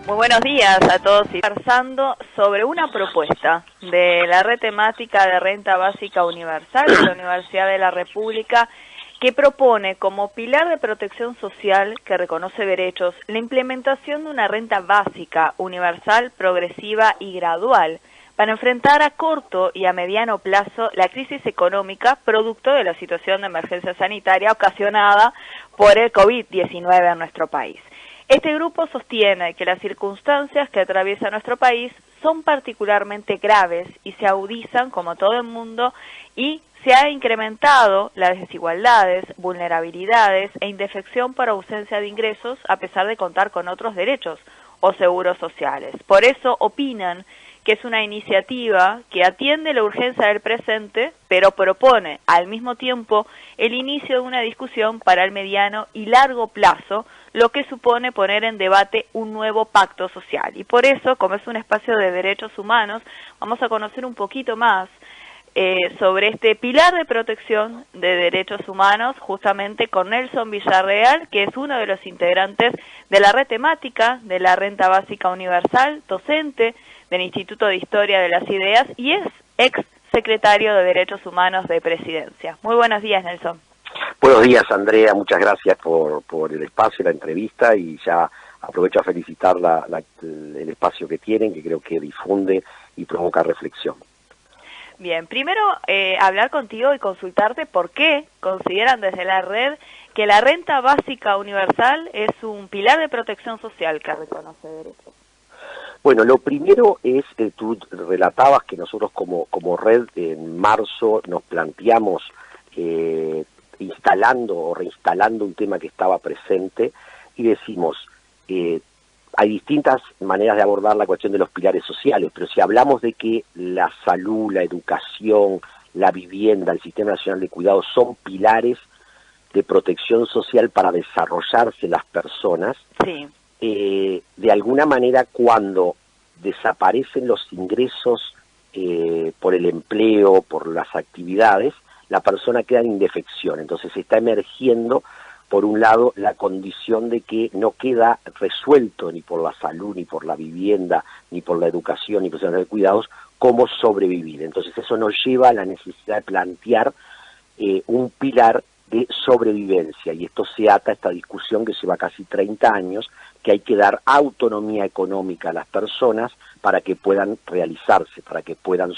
Muy buenos días a todos. Conversando sobre una propuesta de la red temática de renta básica universal de la Universidad de la República que propone como pilar de protección social que reconoce derechos la implementación de una renta básica universal, progresiva y gradual para enfrentar a corto y a mediano plazo la crisis económica producto de la situación de emergencia sanitaria ocasionada por el COVID-19 en nuestro país. Este grupo sostiene que las circunstancias que atraviesa nuestro país son particularmente graves y se agudizan como todo el mundo y se ha incrementado las desigualdades, vulnerabilidades e indefección por ausencia de ingresos a pesar de contar con otros derechos o seguros sociales. Por eso opinan que es una iniciativa que atiende la urgencia del presente, pero propone al mismo tiempo el inicio de una discusión para el mediano y largo plazo, lo que supone poner en debate un nuevo pacto social. Y por eso, como es un espacio de derechos humanos, vamos a conocer un poquito más sobre este pilar de protección de derechos humanos, justamente con Nelson Villarreal, que es uno de los integrantes de la red temática de la Renta Básica Universal, docente del Instituto de Historia de las Ideas y es ex secretario de Derechos Humanos de Presidencia. Muy buenos días, Nelson. Buenos días, Andrea, muchas gracias por el espacio, la entrevista, y ya aprovecho a felicitar el espacio que tienen, que creo que difunde y provoca reflexión. Bien, primero hablar contigo y consultarte por qué consideran desde la red que la renta básica universal es un pilar de protección social que reconoce derechos. Bueno, lo primero es, tú relatabas que nosotros como red en marzo nos planteamos instalando o reinstalando un tema que estaba presente y decimos, hay distintas maneras de abordar la cuestión de los pilares sociales, pero si hablamos de que la salud, la educación, la vivienda, el Sistema Nacional de Cuidados son pilares de protección social para desarrollarse las personas, sí. De alguna manera cuando desaparecen los ingresos por el empleo, por las actividades, la persona queda en indefección. Entonces está emergiendo, por un lado, la condición de que no queda resuelto ni por la salud, ni por la vivienda, ni por la educación, ni por los cuidados, cómo sobrevivir. Entonces eso nos lleva a la necesidad de plantear un pilar de sobrevivencia, y esto se ata a esta discusión que lleva casi 30 años, que hay que dar autonomía económica a las personas para que puedan realizarse, para que puedan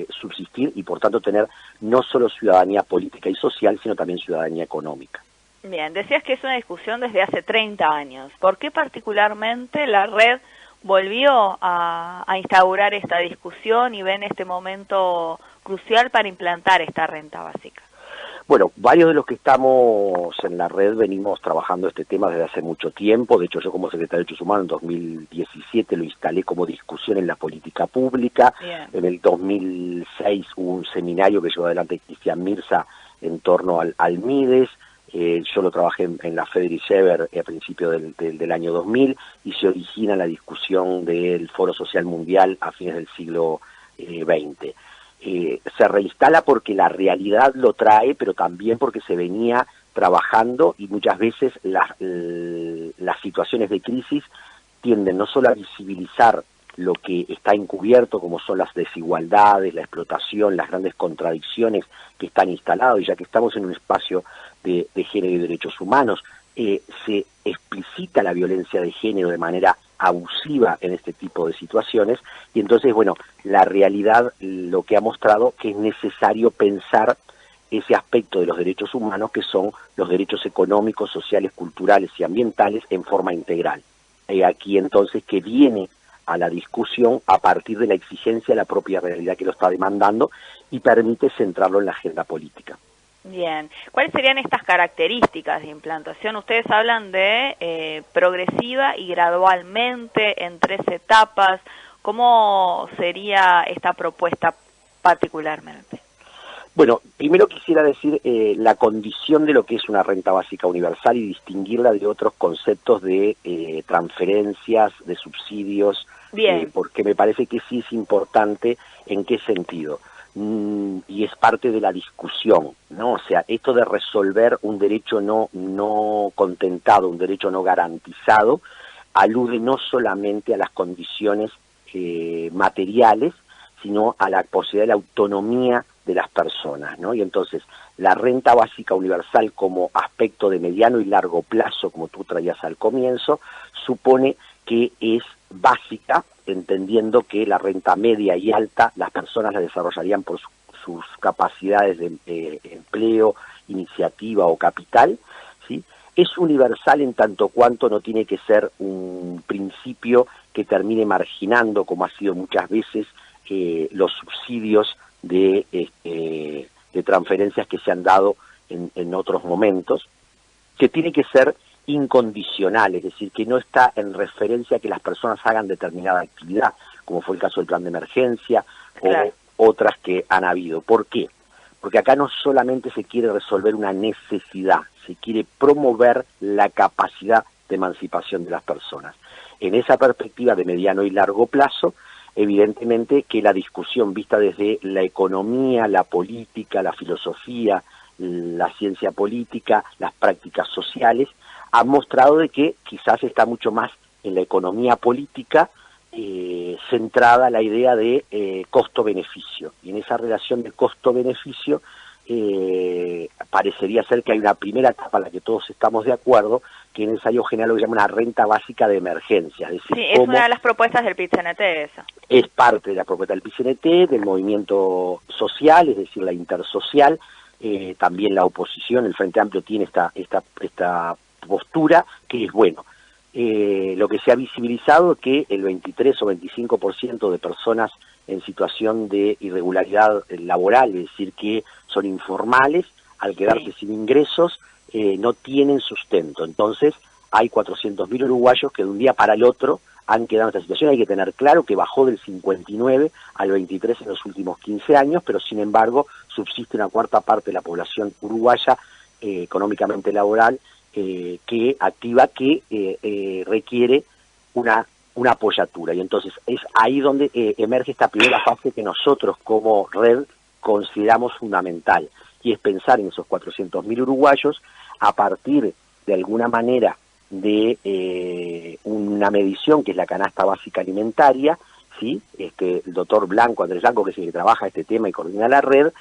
subsistir y por tanto tener no solo ciudadanía política y social, sino también ciudadanía económica. Bien, decías que es una discusión desde hace 30 años. ¿Por qué particularmente la red volvió a instaurar esta discusión y ven este momento crucial para implantar esta renta básica? Bueno, varios de los que estamos en la red venimos trabajando este tema desde hace mucho tiempo. De hecho, yo como secretario de Derechos Humanos en 2017 lo instalé como discusión en la política pública. Bien. En el 2006 hubo un seminario que llevó adelante Cristian Mirza en torno al MIDES. Yo lo trabajé en la Friedrich Ebert a principios del año 2000 y se origina la discusión del Foro Social Mundial a fines del siglo XX. Se reinstala porque la realidad lo trae, pero también porque se venía trabajando y muchas veces las situaciones de crisis tienden no solo a visibilizar lo que está encubierto, como son las desigualdades, la explotación, las grandes contradicciones que están instaladas, y ya que estamos en un espacio de género y derechos humanos, se explicita la violencia de género de manera abusiva en este tipo de situaciones, y entonces, bueno, la realidad lo que ha mostrado que es necesario pensar ese aspecto de los derechos humanos, que son los derechos económicos, sociales, culturales y ambientales en forma integral. Aquí entonces que viene a la discusión a partir de la exigencia de la propia realidad que lo está demandando y permite centrarlo en la agenda política. Bien, ¿cuáles serían estas características de implantación? Ustedes hablan de progresiva y gradualmente en 3 etapas. ¿Cómo sería esta propuesta particularmente? Bueno, primero quisiera decir la condición de lo que es una renta básica universal y distinguirla de otros conceptos de transferencias, de subsidios, porque me parece que sí es importante. ¿En qué sentido? Y es parte de la discusión, ¿no? O sea, esto de resolver un derecho no contentado, un derecho no garantizado, alude no solamente a las condiciones materiales, sino a la posibilidad de la autonomía de las personas, ¿no? Y entonces, la renta básica universal como aspecto de mediano y largo plazo, como tú traías al comienzo, supone que es básica, entendiendo que la renta media y alta las personas la desarrollarían por sus capacidades de empleo, iniciativa o capital, ¿sí? Es universal en tanto cuanto no tiene que ser un principio que termine marginando, como ha sido muchas veces, los subsidios de transferencias que se han dado en otros momentos, que tiene que ser incondicional, es decir, que no está en referencia a que las personas hagan determinada actividad, como fue el caso del plan de emergencia, claro, o otras que han habido. ¿Por qué? Porque acá no solamente se quiere resolver una necesidad, se quiere promover la capacidad de emancipación de las personas. En esa perspectiva de mediano y largo plazo, evidentemente que la discusión vista desde la economía, la política, la filosofía, la ciencia política, las prácticas sociales, ha mostrado de que quizás está mucho más en la economía política centrada la idea de costo-beneficio. Y en esa relación de costo-beneficio parecería ser que hay una primera etapa en la que todos estamos de acuerdo, que en ensayo general lo que llama una renta básica de emergencia. Es decir, sí, es una de las propuestas del PIT-CNT esa. Es parte de la propuesta del PIT-CNT, del movimiento social, es decir, la intersocial. También la oposición, el Frente Amplio tiene esta postura, que es bueno. Lo que se ha visibilizado es que el 23 o 25% de personas en situación de irregularidad laboral, es decir, que son informales, al quedarse sin ingresos, no tienen sustento. Entonces, hay 400.000 uruguayos que de un día para el otro han quedado en esta situación. Hay que tener claro que bajó del 59 al 23 en los últimos 15 años, pero sin embargo subsiste una cuarta parte de la población uruguaya económicamente laboral activa que requiere una apoyatura. Y entonces es ahí donde emerge esta primera fase que nosotros como red consideramos fundamental, y es pensar en esos 400.000 uruguayos a partir de alguna manera de una medición que es la canasta básica alimentaria, ¿sí? El doctor Andrés Blanco, que es el que trabaja este tema y coordina la red,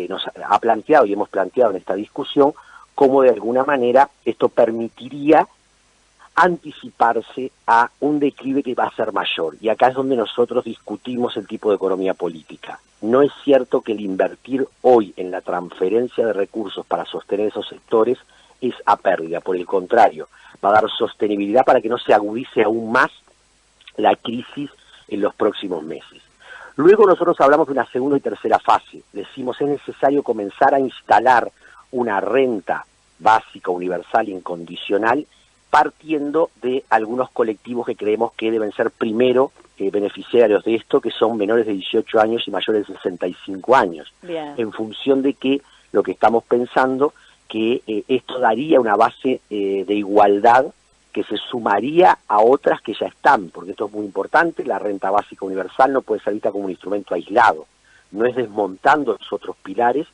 nos ha planteado y hemos planteado en esta discusión cómo de alguna manera esto permitiría anticiparse a un declive que va a ser mayor. Y acá es donde nosotros discutimos el tipo de economía política. No es cierto que el invertir hoy en la transferencia de recursos para sostener esos sectores es a pérdida, por el contrario, va a dar sostenibilidad para que no se agudice aún más la crisis en los próximos meses. Luego nosotros hablamos de una segunda y tercera fase. Decimos es necesario comenzar a instalar una renta básica, universal e incondicional, partiendo de algunos colectivos que creemos que deben ser primero beneficiarios de esto, que son menores de 18 años y mayores de 65 años. Bien. En función de que lo que estamos pensando que esto daría una base de igualdad que se sumaría a otras que ya están, porque esto es muy importante. La renta básica universal no puede ser vista como un instrumento aislado, no es desmontando los otros pilares,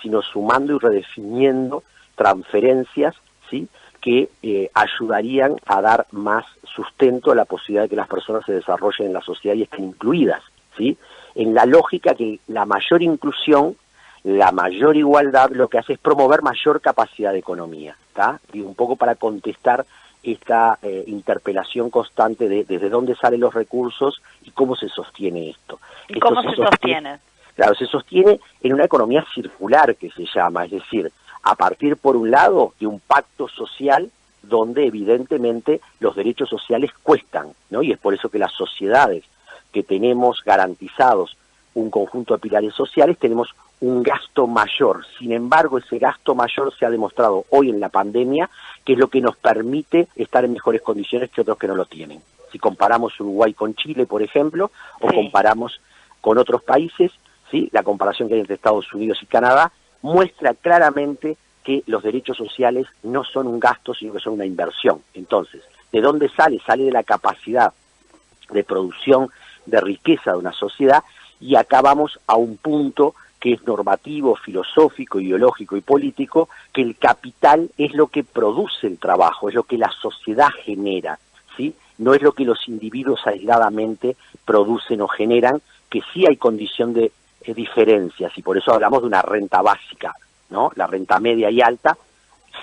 sino sumando y redefiniendo transferencias, ¿sí?, que ayudarían a dar más sustento a la posibilidad de que las personas se desarrollen en la sociedad y estén incluidas, ¿sí?, en la lógica que la mayor inclusión, la mayor igualdad, lo que hace es promover mayor capacidad de economía, ¿tá? Y un poco para contestar esta interpelación constante de desde dónde salen los recursos y cómo se sostiene esto. ¿Y cómo se sostiene? Claro, se sostiene en una economía circular, que se llama, es decir, a partir, por un lado, de un pacto social donde evidentemente los derechos sociales cuestan, ¿no? Y es por eso que las sociedades que tenemos garantizados un conjunto de pilares sociales tenemos un gasto mayor. Sin embargo, ese gasto mayor se ha demostrado hoy en la pandemia que es lo que nos permite estar en mejores condiciones que otros que no lo tienen. Si comparamos Uruguay con Chile, por ejemplo, o comparamos con otros países, ¿sí?, la comparación que hay entre Estados Unidos y Canadá muestra claramente que los derechos sociales no son un gasto, sino que son una inversión. Entonces, ¿de dónde sale? Sale de la capacidad de producción de riqueza de una sociedad, y acá vamos a un punto que es normativo, filosófico, ideológico y político, que el capital es lo que produce el trabajo, es lo que la sociedad genera, ¿sí? No es lo que los individuos aisladamente producen o generan, que sí hay condición de diferencias, y por eso hablamos de una renta básica, ¿no? La renta media y alta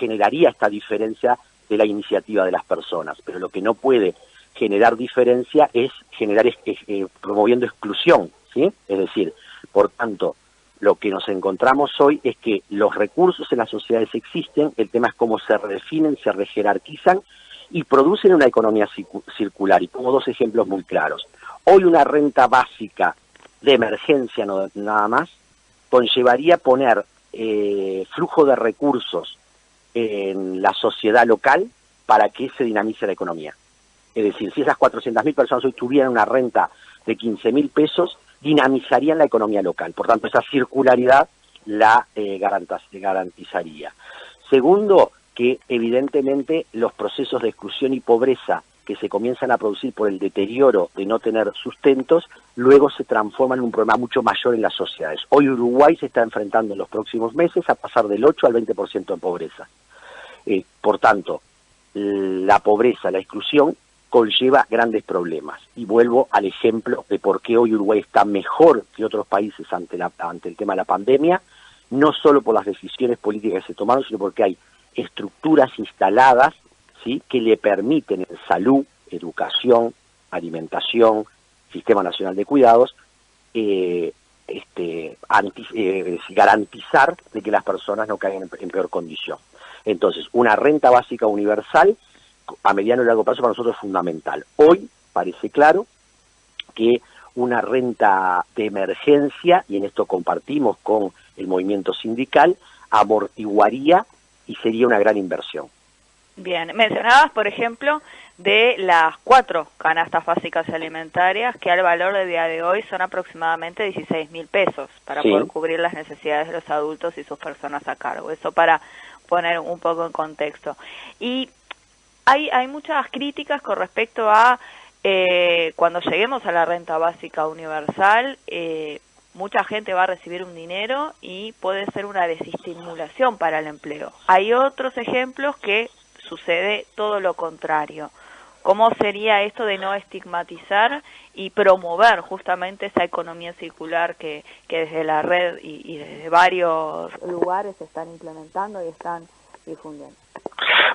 generaría esta diferencia de la iniciativa de las personas, pero lo que no puede generar diferencia es generar promoviendo exclusión, ¿sí? Es decir, por tanto, lo que nos encontramos hoy es que los recursos en las sociedades existen, el tema es cómo se redefinen, se rejerarquizan y producen una economía circular. Y pongo dos ejemplos muy claros. Hoy una renta básica de emergencia, no nada más, conllevaría poner flujo de recursos en la sociedad local para que se dinamice la economía. Es decir, si esas 400.000 personas hoy tuvieran una renta de 15.000 pesos, dinamizarían la economía local. Por tanto, esa circularidad la garantizaría. Segundo, que evidentemente los procesos de exclusión y pobreza que se comienzan a producir por el deterioro de no tener sustentos, luego se transforman en un problema mucho mayor en las sociedades. Hoy Uruguay se está enfrentando en los próximos meses a pasar del 8 al 20% en pobreza. Por tanto, la pobreza, la exclusión, conlleva grandes problemas. Y vuelvo al ejemplo de por qué hoy Uruguay está mejor que otros países ante el tema de la pandemia, no solo por las decisiones políticas que se tomaron, sino porque hay estructuras instaladas, ¿sí?, que le permiten en salud, educación, alimentación, Sistema Nacional de Cuidados, garantizar de que las personas no caigan en peor condición. Entonces, una renta básica universal a mediano y largo plazo para nosotros es fundamental. Hoy parece claro que una renta de emergencia, y en esto compartimos con el movimiento sindical, amortiguaría y sería una gran inversión. Bien, mencionabas, por ejemplo, de las 4 canastas básicas alimentarias, que al valor de día de hoy son aproximadamente 16.000 pesos para poder cubrir las necesidades de los adultos y sus personas a cargo. Eso para poner un poco en contexto. Y hay muchas críticas con respecto a cuando lleguemos a la renta básica universal, mucha gente va a recibir un dinero y puede ser una desestimulación para el empleo. Hay otros ejemplos que sucede todo lo contrario. ¿Cómo sería esto de no estigmatizar y promover justamente esa economía circular que desde la red y desde varios lugares se están implementando y están difundiendo?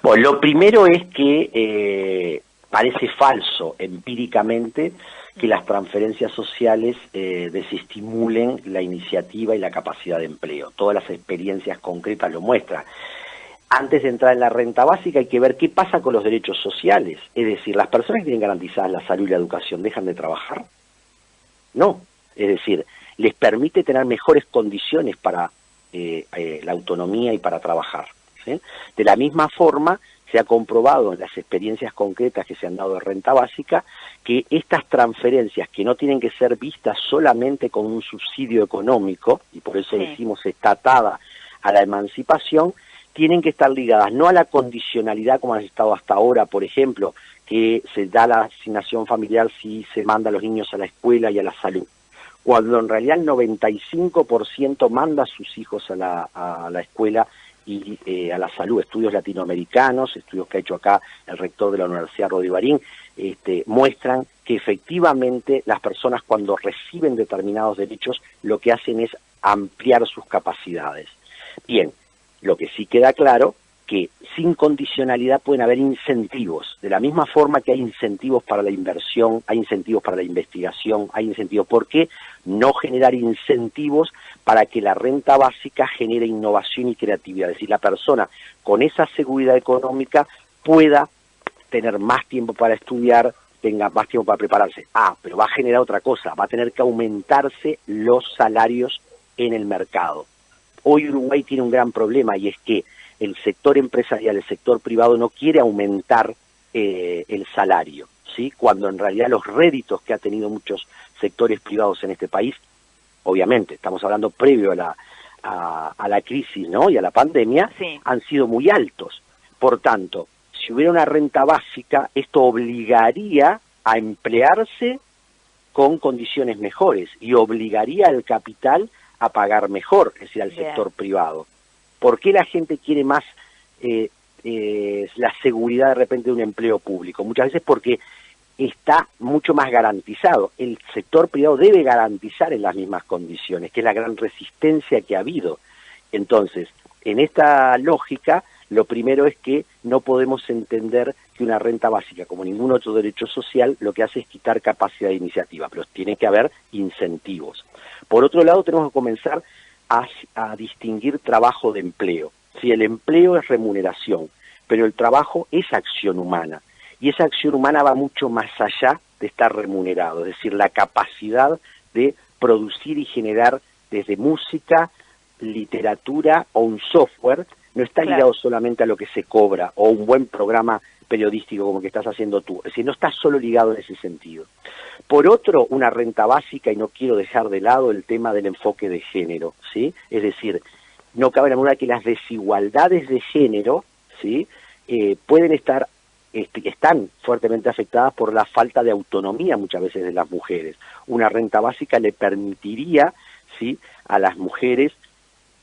Bueno, lo primero es que parece falso empíricamente que las transferencias sociales desestimulen la iniciativa y la capacidad de empleo. Todas las experiencias concretas lo muestran. Antes de entrar en la renta básica hay que ver qué pasa con los derechos sociales. Es decir, ¿las personas que tienen garantizadas la salud y la educación dejan de trabajar? No. Es decir, les permite tener mejores condiciones para la autonomía y para trabajar, ¿sí? De la misma forma, se ha comprobado en las experiencias concretas que se han dado de renta básica que estas transferencias, que no tienen que ser vistas solamente con un subsidio económico, y por eso decimos está atada a la emancipación, tienen que estar ligadas no a la condicionalidad como han estado hasta ahora, por ejemplo, que se da la asignación familiar si se manda a los niños a la escuela y a la salud, cuando en realidad el 95% manda a sus hijos a la escuela y a la salud. Estudios latinoamericanos, estudios que ha hecho acá el rector de la Universidad Rodrigo Marín, muestran que efectivamente las personas cuando reciben determinados derechos lo que hacen es ampliar sus capacidades. Bien, lo que sí queda claro que sin condicionalidad pueden haber incentivos, de la misma forma que hay incentivos para la inversión, hay incentivos para la investigación, hay incentivos. ¿Por qué no generar incentivos para que la renta básica genere innovación y creatividad? Es decir, la persona con esa seguridad económica pueda tener más tiempo para estudiar, tenga más tiempo para prepararse. Pero va a generar otra cosa, va a tener que aumentarse los salarios en el mercado. Hoy Uruguay tiene un gran problema y es que el sector empresarial, el sector privado no quiere aumentar el salario, ¿sí? Cuando en realidad los réditos que ha tenido muchos sectores privados en este país, obviamente, estamos hablando previo a la crisis, ¿no?, y a la pandemia, han sido muy altos. Por tanto, si hubiera una renta básica, esto obligaría a emplearse con condiciones mejores y obligaría al capital a pagar mejor, es decir, al sector privado. ¿Por qué la gente quiere más la seguridad de repente de un empleo público? Muchas veces porque está mucho más garantizado. El sector privado debe garantizar en las mismas condiciones, que es la gran resistencia que ha habido. Entonces, en esta lógica, lo primero es que no podemos entender que una renta básica, como ningún otro derecho social, lo que hace es quitar capacidad de iniciativa, pero tiene que haber incentivos. Por otro lado, tenemos que comenzar a distinguir trabajo de empleo. Si el empleo es remuneración, pero el trabajo es acción humana, y esa acción humana va mucho más allá de estar remunerado, es decir, la capacidad de producir y generar desde música, literatura o un software, no está ligado solamente a lo que se cobra, o un buen programa periodístico como que estás haciendo tú, es decir, no está solo ligado en ese sentido. Por otro, una renta básica, y no quiero dejar de lado el tema del enfoque de género, ¿sí? Es decir, no cabe la duda que las desigualdades de género, ¿sí? Pueden estar, están fuertemente afectadas por la falta de autonomía muchas veces de las mujeres. Una renta básica le permitiría, ¿sí?, a las mujeres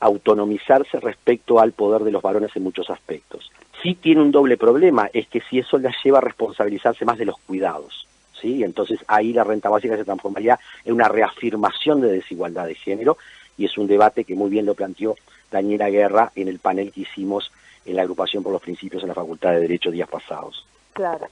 autonomizarse respecto al poder de los varones en muchos aspectos. Sí tiene un doble problema, es que si eso las lleva a responsabilizarse más de los cuidados, ¿sí? Entonces ahí la renta básica se transformaría en una reafirmación de desigualdad de género, y es un debate que muy bien lo planteó Daniela Guerra en el panel que hicimos en la Agrupación por los Principios en la Facultad de Derecho días pasados. Claro.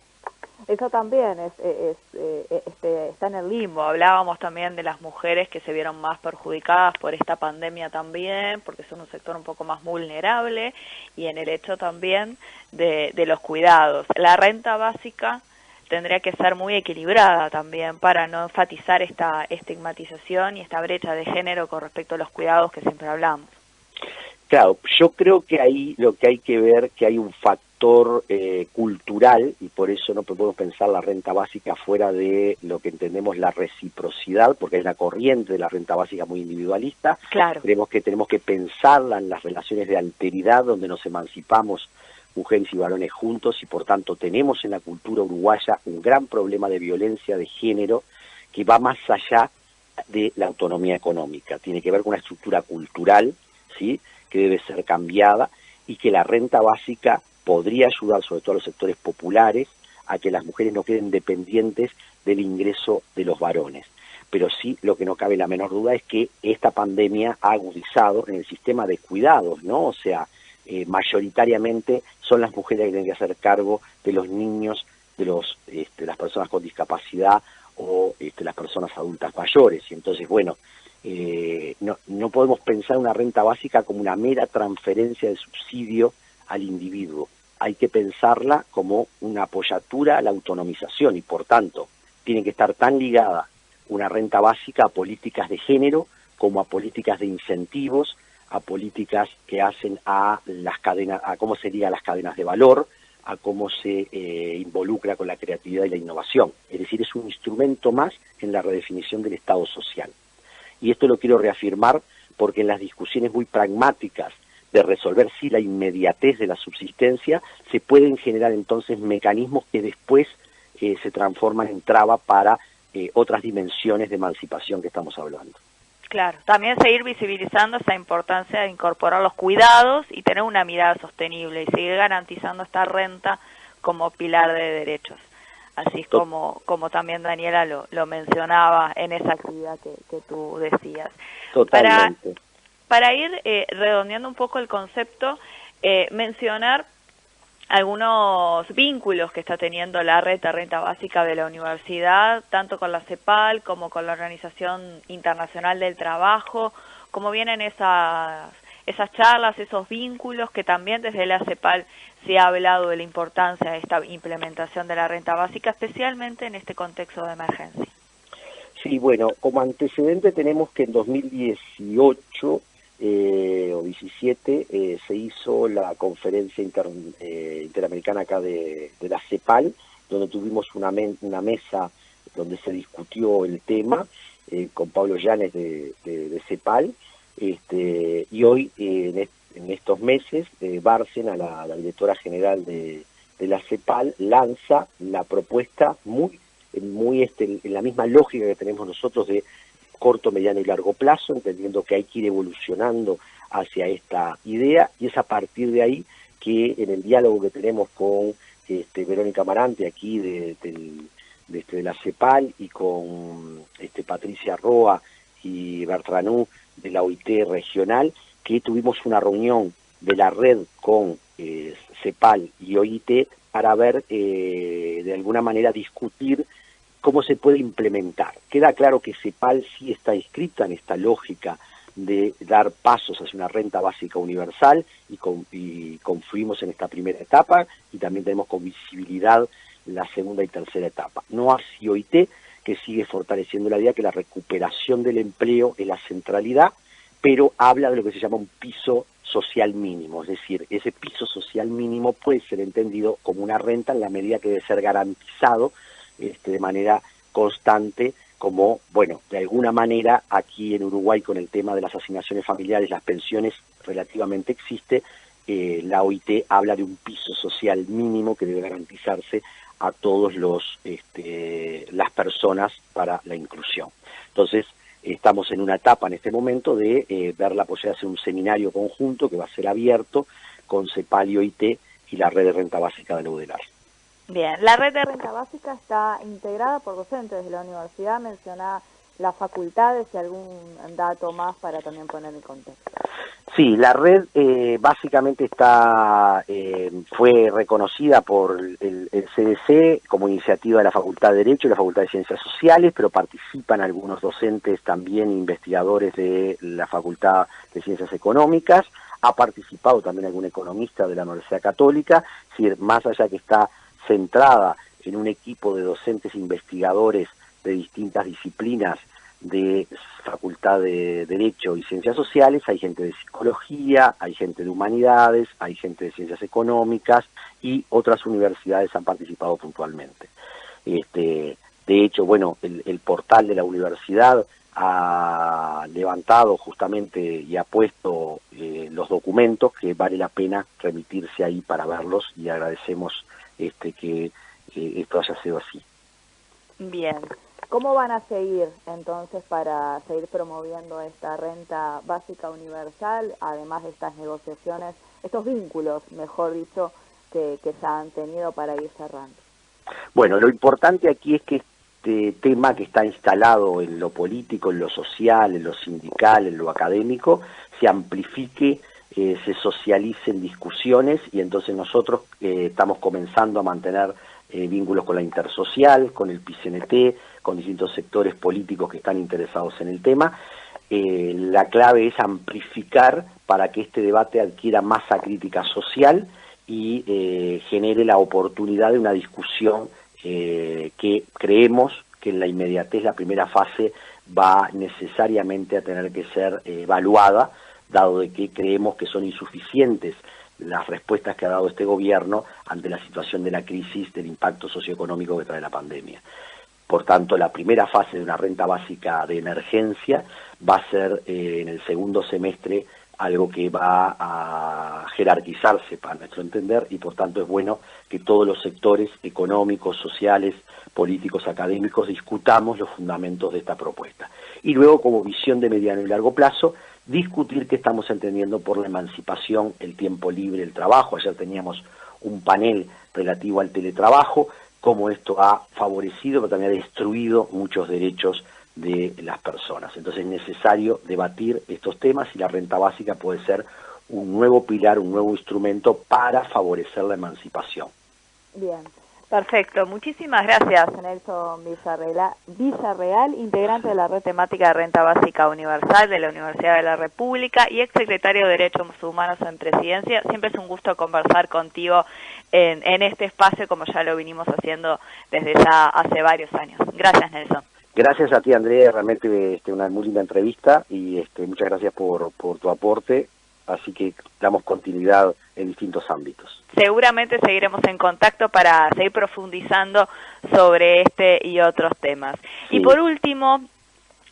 Eso también está en el limbo. Hablábamos también de las mujeres que se vieron más perjudicadas por esta pandemia también, porque son un sector un poco más vulnerable, y en el hecho también de los cuidados. La renta básica tendría que ser muy equilibrada también para no enfatizar esta estigmatización y esta brecha de género con respecto a los cuidados que siempre hablamos. Claro, yo creo que ahí lo que hay que ver que hay un factor cultural, y por eso no podemos pensar la renta básica fuera de lo que entendemos la reciprocidad, porque hay una corriente de la renta básica muy individualista. Claro. Creemos que tenemos que pensarla en las relaciones de alteridad, donde nos emancipamos mujeres y varones juntos, y por tanto tenemos en la cultura uruguaya un gran problema de violencia de género que va más allá de la autonomía económica. Tiene que ver con una estructura cultural, ¿sí?, que debe ser cambiada, y que la renta básica podría ayudar sobre todo a los sectores populares a que las mujeres no queden dependientes del ingreso de los varones. Pero sí, lo que no cabe la menor duda es que esta pandemia ha agudizado en el sistema de cuidados, ¿no? O sea, mayoritariamente son las mujeres que tienen que hacer cargo de los niños, de las personas con discapacidad o las personas adultas mayores. Y entonces, bueno, no podemos pensar una renta básica como una mera transferencia de subsidio al individuo. Hay que pensarla como una apoyatura a la autonomización, y por tanto tiene que estar tan ligada una renta básica a políticas de género como a políticas de incentivos, a políticas que hacen a las cadenas, a cómo se liga las cadenas de valor, a cómo se involucra con la creatividad y la innovación. Es decir, es un instrumento más en la redefinición del Estado social. Y esto lo quiero reafirmar porque en las discusiones muy pragmáticas de resolver sí la inmediatez de la subsistencia, se pueden generar entonces mecanismos que después se transforman en traba para otras dimensiones de emancipación que estamos hablando. Claro, también seguir visibilizando esa importancia de incorporar los cuidados y tener una mirada sostenible y seguir garantizando esta renta como pilar de derechos. Así es como también Daniela lo mencionaba en esa actividad que tú decías. Totalmente. Para ir redondeando un poco el concepto, mencionar algunos vínculos que está teniendo la red de renta básica de la universidad, tanto con la CEPAL como con la Organización Internacional del Trabajo. ¿Cómo vienen esas charlas, esos vínculos que también desde la CEPAL se ha hablado de la importancia de esta implementación de la renta básica, especialmente en este contexto de emergencia? Sí, bueno, como antecedente tenemos que en 2018 o 17 se hizo la conferencia interamericana acá de la CEPAL, donde tuvimos una mesa donde se discutió el tema con Pablo Llanes de CEPAL, y hoy en estos meses Bárcena, la directora general de la CEPAL, lanza la propuesta muy en la misma lógica que tenemos nosotros de corto, mediano y largo plazo, entendiendo que hay que ir evolucionando hacia esta idea, y es a partir de ahí que en el diálogo que tenemos con Verónica Marante aquí de la CEPAL y con Patricia Roa y Bertranú de la OIT regional, que tuvimos una reunión de la red con CEPAL y OIT para ver, de alguna manera, discutir cómo se puede implementar. Queda claro que CEPAL sí está inscrita en esta lógica de dar pasos hacia una renta básica universal y confluimos en esta primera etapa, y también tenemos con visibilidad la segunda y tercera etapa. No así OIT, que sigue fortaleciendo la idea que la recuperación del empleo es la centralidad, pero habla de lo que se llama un piso social mínimo, es decir, ese piso social mínimo puede ser entendido como una renta en la medida que debe ser garantizado de manera constante, como, bueno, de alguna manera aquí en Uruguay con el tema de las asignaciones familiares, las pensiones relativamente existe, la OIT habla de un piso social mínimo que debe garantizarse a todos las personas para la inclusión. Entonces, estamos en una etapa en este momento de ver la posibilidad de hacer un seminario conjunto que va a ser abierto con CEPAL y OIT y la red de renta básica de la UDELAR. Bien, la red de renta básica está integrada por docentes de la universidad, menciona las facultades y algún dato más para también poner en contexto. Sí, la red básicamente fue reconocida por el CDC como iniciativa de la Facultad de Derecho y la Facultad de Ciencias Sociales, pero participan algunos docentes también, investigadores de la Facultad de Ciencias Económicas, ha participado también algún economista de la Universidad Católica, es decir, más allá que está centrada en un equipo de docentes investigadores de distintas disciplinas de Facultad de Derecho y Ciencias Sociales, hay gente de Psicología, hay gente de Humanidades, hay gente de Ciencias Económicas y otras universidades han participado puntualmente. De hecho, bueno, el portal de la universidad ha levantado justamente y ha puesto los documentos que vale la pena remitirse ahí para verlos, y agradecemos que esto haya sido así. Bien. ¿Cómo van a seguir entonces para seguir promoviendo esta renta básica universal, además de estas negociaciones, estos vínculos, mejor dicho, que se han tenido para ir cerrando? Bueno, lo importante aquí es que este tema que está instalado en lo político, en lo social, en lo sindical, en lo académico, se amplifique, se socialicen discusiones, y entonces nosotros estamos comenzando a mantener vínculos con la Intersocial, con el PCNT, con distintos sectores políticos que están interesados en el tema. La clave es amplificar para que este debate adquiera masa crítica social y genere la oportunidad de una discusión que creemos que en la inmediatez, la primera fase, va necesariamente a tener que ser evaluada, dado de que creemos que son insuficientes las respuestas que ha dado este gobierno ante la situación de la crisis, del impacto socioeconómico que trae la pandemia. Por tanto, la primera fase de una renta básica de emergencia va a ser en el segundo semestre algo que va a jerarquizarse para nuestro entender, y por tanto es bueno que todos los sectores económicos, sociales, políticos, académicos discutamos los fundamentos de esta propuesta. Y luego, como visión de mediano y largo plazo, discutir qué estamos entendiendo por la emancipación, el tiempo libre, el trabajo. Ayer teníamos un panel relativo al teletrabajo, cómo esto ha favorecido, pero también ha destruido muchos derechos de las personas. Entonces es necesario debatir estos temas, y la renta básica puede ser un nuevo pilar, un nuevo instrumento para favorecer la emancipación. Bien, perfecto. Muchísimas gracias, Nelson Villarreal, integrante de la red temática de renta básica universal de la Universidad de la República y exsecretario de Derechos Humanos en Presidencia. Siempre es un gusto conversar contigo en este espacio, como ya lo vinimos haciendo desde ya hace varios años. Gracias, Nelson. Gracias a ti, Andrea, realmente una muy linda entrevista, y muchas gracias por tu aporte, así que damos continuidad en distintos ámbitos. Seguramente seguiremos en contacto para seguir profundizando sobre este y otros temas. Sí. Y por último,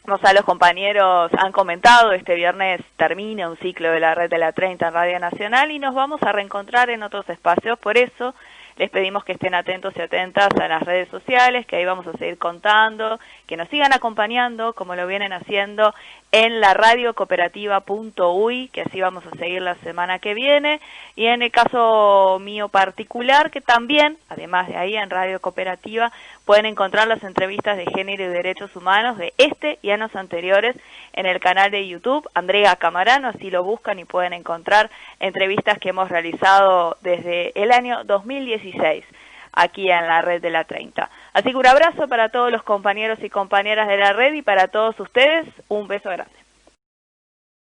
los compañeros han comentado, este viernes termina un ciclo de la Red de la 30 en Radio Nacional y nos vamos a reencontrar en otros espacios, por eso Les pedimos que estén atentos y atentas a las redes sociales, que ahí vamos a seguir contando, que nos sigan acompañando como lo vienen haciendo en la radiocooperativa.uy, que así vamos a seguir la semana que viene, y en el caso mío particular, que también, además de ahí en Radio Cooperativa, pueden encontrar las entrevistas de género y derechos humanos de este y años anteriores en el canal de YouTube, Andrea Camarano, así lo buscan y pueden encontrar entrevistas que hemos realizado desde el año 2016. Aquí en la red de la 30. Así que un abrazo para todos los compañeros y compañeras de la red y para todos ustedes, un beso grande.